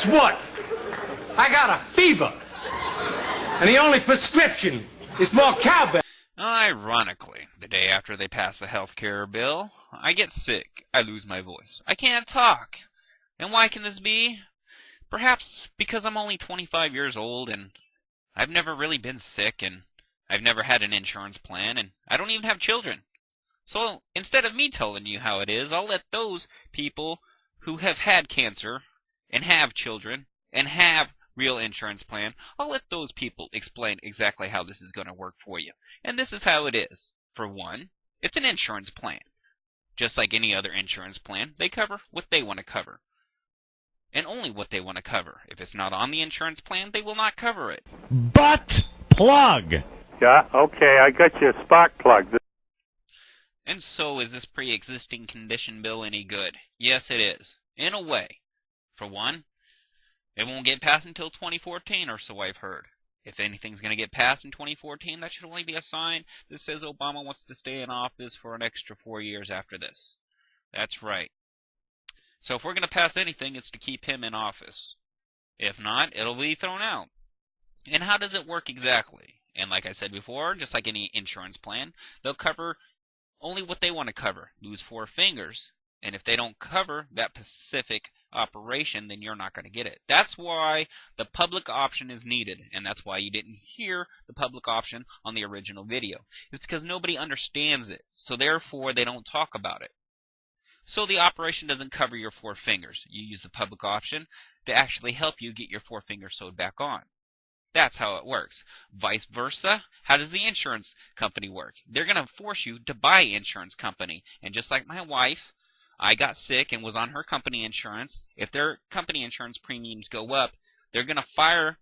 guess what? I got a fever. And the only prescription is more cowbell. Ironically, the day after they pass the health care bill, I get sick. I lose my voice. I can't talk. And why can this be? Perhaps because I'm only 25 years old and I've never really been sick and I've never had an insurance plan and I don't even have children. So instead of me telling you how it is, I'll let those people who have had cancer and have children and have real insurance plan, I'll let those people explain exactly how this is going to work for you. And this is how it is. For one, it's an insurance plan. Just like any other insurance plan, they cover what they want to cover. And only what they want to cover. If it's not on the insurance plan, they will not cover it. Butt plug. Yeah, okay, I got you a spark plug. And so is this pre-existing condition bill any good? Yes, it is. In a way. For one, it won't get passed until 2014 or so I've heard. If anything's going to get passed in 2014, that should only be a sign that says Obama wants to stay in office for an extra 4 years after this. That's right. So if we're going to pass anything, it's to keep him in office. If not, it'll be thrown out. And how does it work exactly? And like I said before, just like any insurance plan, they'll cover only what they want to cover. Lose 4 fingers. And if they don't cover that specific operation, then you're not going to get it. That's why the public option is needed, and that's why you didn't hear the public option on the original video. It's because nobody understands it, so therefore they don't talk about it. So the operation doesn't cover your 4 fingers. You use the public option to actually help you get your 4 fingers sewed back on. That's how it works. Vice versa, how does the insurance company work? They're going to force you to buy insurance company, and just like my wife, I got sick and was on her company insurance. If their company insurance premiums go up, they're going to fire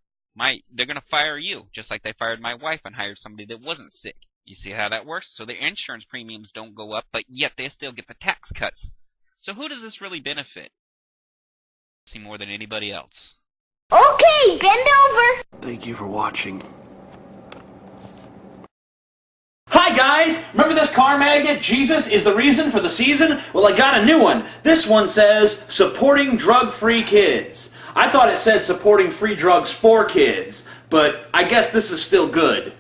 you, just like they fired my wife and hired somebody that wasn't sick. You see how that works? So their insurance premiums don't go up, but yet they still get the tax cuts. So who does this really benefit? See more than anybody else. Okay, bend over. Thank you for watching. Hi guys! Remember this car magnet, Jesus is the reason for the season? Well, I got a new one. This one says, supporting drug-free kids. I thought it said supporting free drugs for kids, but I guess this is still good.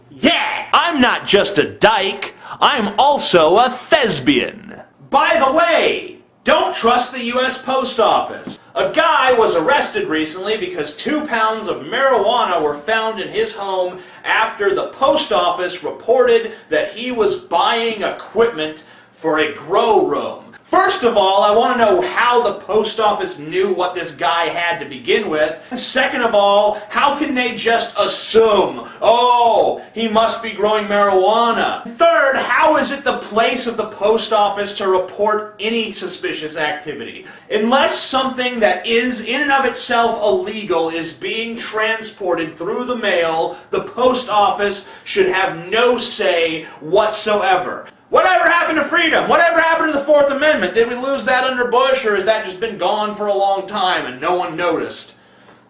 Yeah! I'm not just a dyke, I'm also a thespian. By the way, don't trust the U.S. Post Office. A guy was arrested recently because 2 pounds of marijuana were found in his home after the post office reported that he was buying equipment for a grow room. First of all, I want to know how the post office knew what this guy had to begin with. And second of all, how can they just assume, oh, he must be growing marijuana? Third, how is it the place of the post office to report any suspicious activity? Unless something that is in and of itself illegal is being transported through the mail, the post office should have no say whatsoever. Whatever happened to freedom? Whatever happened to the 4th Amendment? Did we lose that under Bush, or has that just been gone for a long time and no one noticed?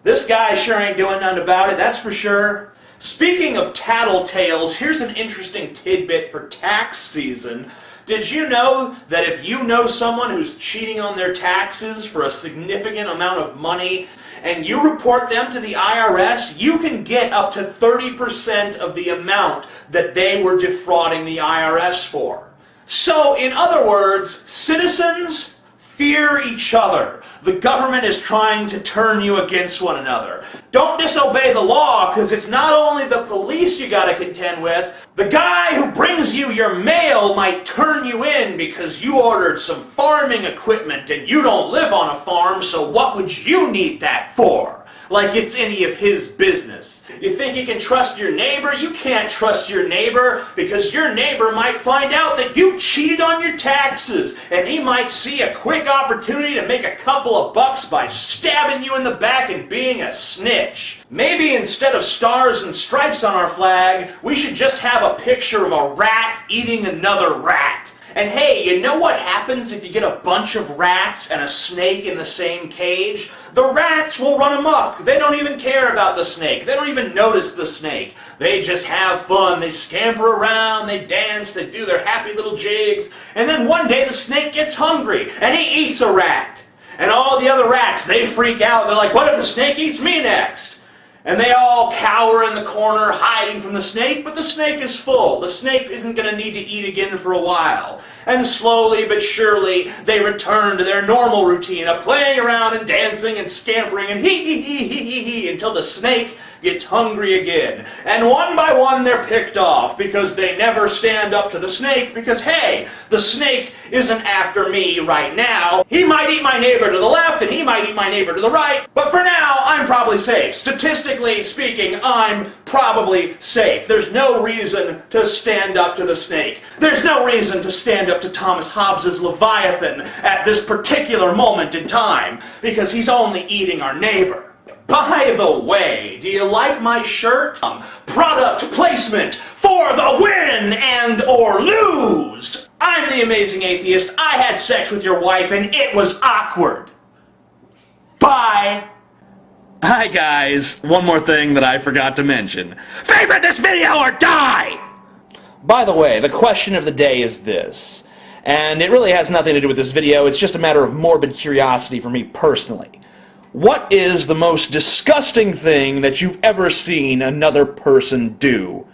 This guy sure ain't doing nothing about it, that's for sure. Speaking of tattletales, here's an interesting tidbit for tax season. Did you know that if you know someone who's cheating on their taxes for a significant amount of money, and you report them to the IRS, you can get up to 30% of the amount that they were defrauding the IRS for. So, in other words, citizens, fear each other. The government is trying to turn you against one another. Don't disobey the law, because it's not only the police you gotta contend with. The guy who brings you your mail might turn you in because you ordered some farming equipment and you don't live on a farm, so what would you need that for? Like it's any of his business. You think you can trust your neighbor? You can't trust your neighbor because your neighbor might find out that you cheated on your taxes and he might see a quick opportunity to make a couple of bucks by stabbing you in the back and being a snitch. Maybe instead of stars and stripes on our flag, we should just have a picture of a rat eating another rat. And hey, you know what happens if you get a bunch of rats and a snake in the same cage? The rats will run amok. They don't even care about the snake. They don't even notice the snake. They just have fun. They scamper around, they dance, they do their happy little jigs, and then one day the snake gets hungry and he eats a rat. And all the other rats, they freak out. They're like, what if the snake eats me next? And they all cower in the corner, hiding from the snake, but the snake is full. The snake isn't going to need to eat again for a while. And slowly but surely, they return to their normal routine of playing around and dancing and scampering and hee until the snake gets hungry again. And one by one they're picked off because they never stand up to the snake because, hey, the snake isn't after me right now. He might eat my neighbor to the left and he might eat my neighbor to the right, but for now, I'm probably safe. Statistically speaking, I'm probably safe. There's no reason to stand up to the snake. There's no reason to stand up to Thomas Hobbes's Leviathan at this particular moment in time because he's only eating our neighbor. By the way, do you like my shirt? Product placement for the win and or lose. I'm the Amazing Atheist. I had sex with your wife and it was awkward. Bye. Hi guys, one more thing that I forgot to mention. Favorite this video or die! By the way, the question of the day is this, and it really has nothing to do with this video, it's just a matter of morbid curiosity for me personally. What is the most disgusting thing that you've ever seen another person do?